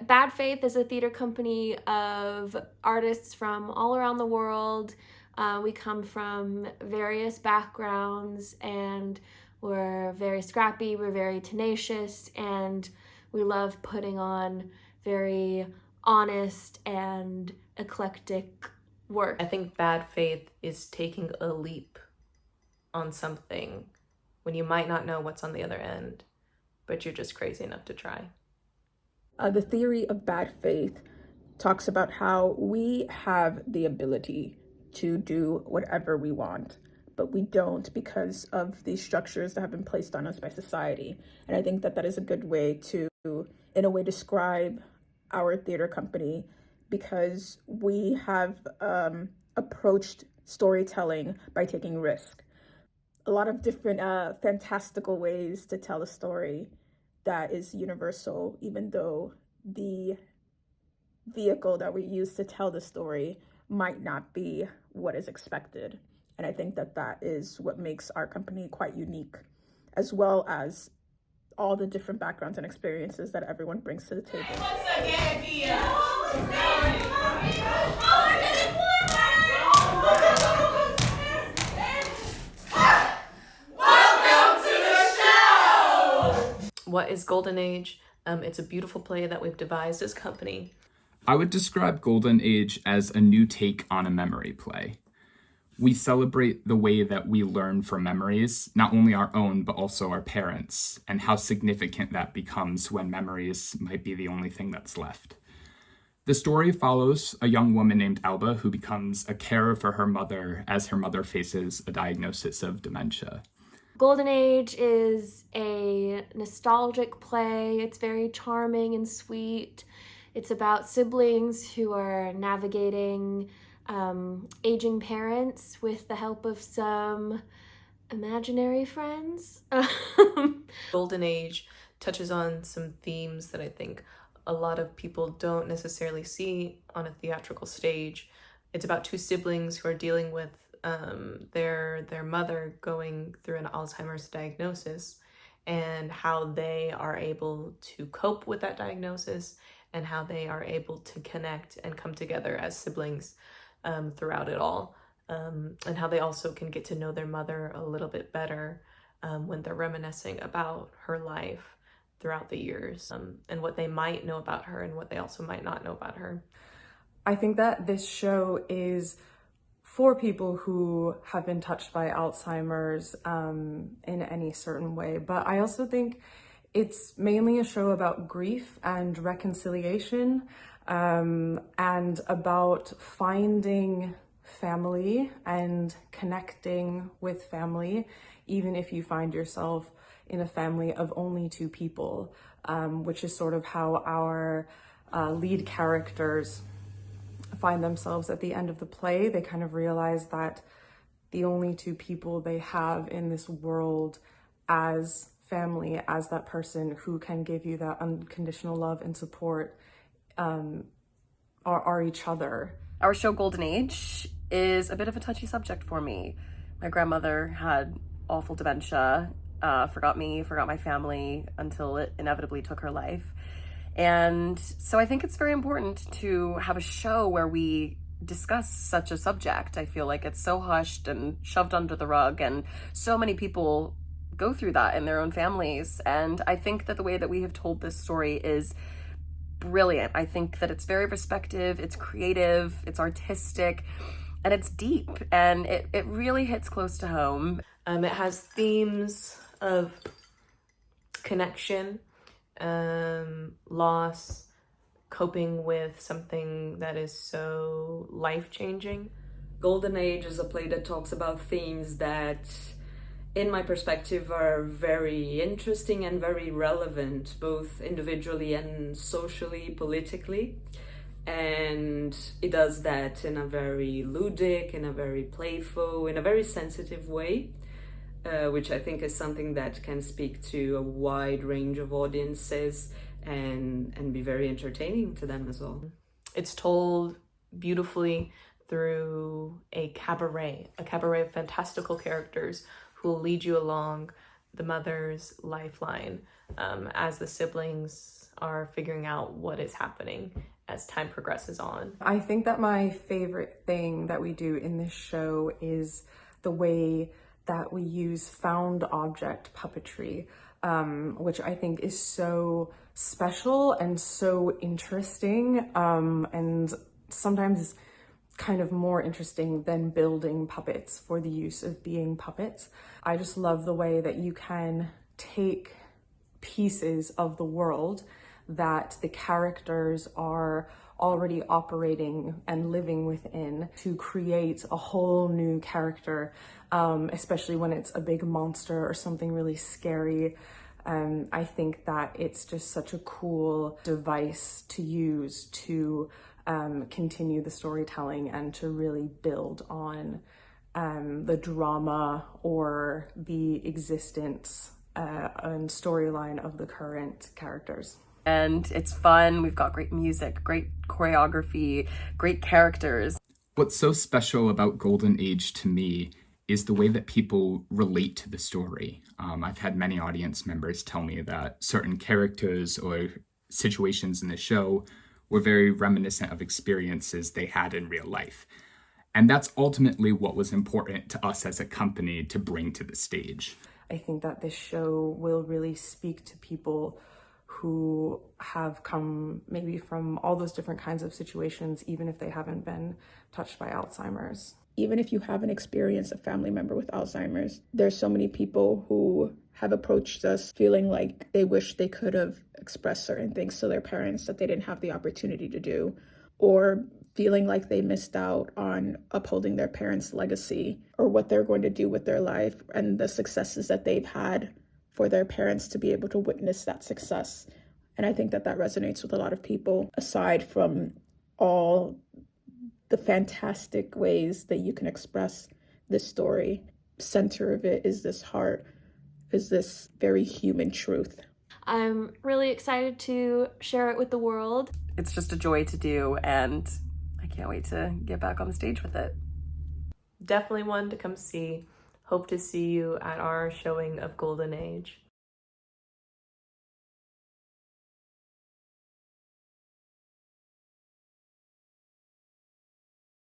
Bad Faith is a theater company of artists from all around the world. We come from various backgrounds, and we're very scrappy, we're very tenacious, and we love putting on very honest and eclectic work. I think Bad Faith is taking a leap on something when you might not know what's on the other end, but you're just crazy enough to try. The theory of bad faith talks about how we have the ability to do whatever we want, but we don't because of these structures that have been placed on us by society. And I think that that is a good way to, in a way, describe our theater company, because we have approached storytelling by taking risk. A lot of different fantastical ways to tell a story that is universal, even though the vehicle that we use to tell the story might not be what is expected. And I think that that is what makes our company quite unique, as well as all the different backgrounds and experiences that everyone brings to the table. What is Golden Age? It's a beautiful play that we've devised as a company. I would describe Golden Age as a new take on a memory play. We celebrate the way that we learn from memories, not only our own, but also our parents, and how significant that becomes when memories might be the only thing that's left. The story follows a young woman named Alba who becomes a carer for her mother as her mother faces a diagnosis of dementia. Golden Age is a nostalgic play. It's very charming and sweet. It's about siblings who are navigating aging parents with the help of some imaginary friends. Golden Age touches on some themes that I think a lot of people don't necessarily see on a theatrical stage. It's about two siblings who are dealing with their mother going through an Alzheimer's diagnosis, and how they are able to cope with that diagnosis, and how they are able to connect and come together as siblings throughout it all, and how they also can get to know their mother a little bit better when they're reminiscing about her life throughout the years, and what they might know about her and what they also might not know about her. I think that this show is for people who have been touched by Alzheimer's in any certain way. But I also think it's mainly a show about grief and reconciliation, and about finding family and connecting with family, even if you find yourself in a family of only two people, which is sort of how our lead characters find themselves at the end of the play. They kind of realize that the only two people they have in this world as family, as that person who can give you that unconditional love and support, are each other. Our show Golden Age is a bit of a touchy subject for me. My grandmother had awful dementia, forgot me, forgot my family until it inevitably took her life. And so I think it's very important to have a show where we discuss such a subject. I feel like it's so hushed and shoved under the rug, and so many people go through that in their own families. And I think that the way that we have told this story is brilliant. I think that it's very respective, it's creative, it's artistic, and it's deep, and it really hits close to home. It has themes of connection, loss, coping with something that is so life-changing. Golden Age is a play that talks about themes that, in my perspective, are very interesting and very relevant, both individually and socially, politically. And it does that in a very ludic, in a very playful, in a very sensitive way, which I think is something that can speak to a wide range of audiences and be very entertaining to them as well. It's told beautifully through a cabaret of fantastical characters who will lead you along the mother's lifeline as the siblings are figuring out what is happening as time progresses on. I think that my favorite thing that we do in this show is the way that we use found object puppetry, which I think is so special and so interesting, and sometimes kind of more interesting than building puppets for the use of being puppets. I just love the way that you can take pieces of the world that the characters are already operating and living within to create a whole new character, especially when it's a big monster or something really scary. I think that it's just such a cool device to use to continue the storytelling and to really build on the drama or the existence and storyline of the current characters. And it's fun. We've got great music, great choreography, great characters. What's so special about Golden Age to me is the way that people relate to the story. I've had many audience members tell me that certain characters or situations in the show were very reminiscent of experiences they had in real life. And that's ultimately what was important to us as a company to bring to the stage. I think that this show will really speak to people who have come maybe from all those different kinds of situations, even if they haven't been touched by Alzheimer's. Even if you haven't experienced a family member with Alzheimer's, there's so many people who have approached us feeling like they wish they could have expressed certain things to their parents that they didn't have the opportunity to do, or feeling like they missed out on upholding their parents' legacy or what they're going to do with their life and the successes that they've had for their parents to be able to witness that success. And I think that that resonates with a lot of people, aside from all the fantastic ways that you can express this story. Center of it is this heart, is this very human truth. I'm really excited to share it with the world. It's just a joy to do, and I can't wait to get back on the stage with it. Definitely one to come see. Hope to see you at our showing of Golden Age.